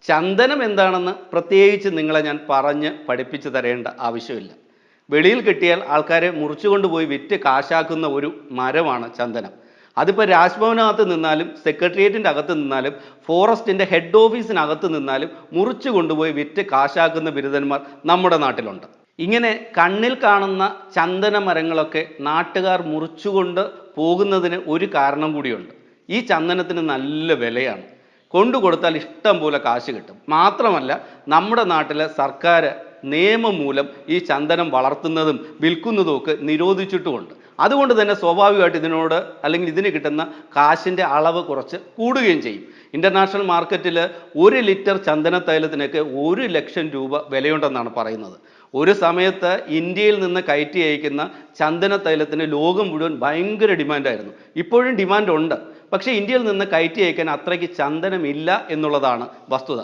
ചന്ദനം എന്താണെന്ന് പ്രത്യേകിച്ച് നിങ്ങളെ ഞാൻ പറഞ്ഞ് പഠിപ്പിച്ചു തരേണ്ട ആവശ്യമില്ല. വെളിയിൽ കിട്ടിയാൽ ആൾക്കാരെ മുറിച്ചുകൊണ്ടുപോയി വിറ്റ് കാശാക്കുന്ന ഒരു മരമാണ് ചന്ദനം. അതിപ്പോൾ രാജ്ഭവനകത്ത് നിന്നാലും സെക്രട്ടേറിയറ്റിൻ്റെ അകത്ത് നിന്നാലും ഫോറസ്റ്റിൻ്റെ ഹെഡ് ഓഫീസിനകത്ത് നിന്നാലും മുറിച്ചു കൊണ്ടുപോയി വിറ്റ് കാശാക്കുന്ന ബിരുദന്മാർ നമ്മുടെ നാട്ടിലുണ്ട്. ഇങ്ങനെ കണ്ണിൽ കാണുന്ന ചന്ദന മരങ്ങളൊക്കെ നാട്ടുകാർ മുറിച്ചുകൊണ്ട് പോകുന്നതിന് ഒരു കാരണം കൂടിയുണ്ട്. ഈ ചന്ദനത്തിന് നല്ല വിലയാണ്. കൊണ്ടു കൊടുത്താൽ ഇഷ്ടം പോലെ കാശ് കിട്ടും. മാത്രമല്ല, നമ്മുടെ നാട്ടിലെ സർക്കാർ നിയമം മൂലം ഈ ചന്ദനം വളർത്തുന്നതും വിൽക്കുന്നതും ഒക്കെ നിരോധിച്ചിട്ടുമുണ്ട്. അതുകൊണ്ട് തന്നെ സ്വാഭാവികമായിട്ട് ഇതിനോട് അല്ലെങ്കിൽ ഇതിന് കിട്ടുന്ന കാശിൻ്റെ അളവ് കുറച്ച് കൂടുകയും ചെയ്യും. ഇൻ്റർനാഷണൽ മാർക്കറ്റിൽ 1 ലിറ്റർ ചന്ദന തൈലത്തിനൊക്കെ 1 ലക്ഷം രൂപ വിലയുണ്ടെന്നാണ് പറയുന്നത്. ഒരു സമയത്ത് ഇന്ത്യയിൽ നിന്ന് കയറ്റി അയക്കുന്ന ചന്ദന തൈലത്തിന് ലോകം മുഴുവൻ ഭയങ്കര ഡിമാൻഡായിരുന്നു. ഇപ്പോഴും ഡിമാൻഡ് ഉണ്ട്. പക്ഷേ ഇന്ത്യയിൽ നിന്ന് കയറ്റി അയക്കാൻ അത്രയ്ക്ക് ചന്ദനമില്ല എന്നുള്ളതാണ് വസ്തുത.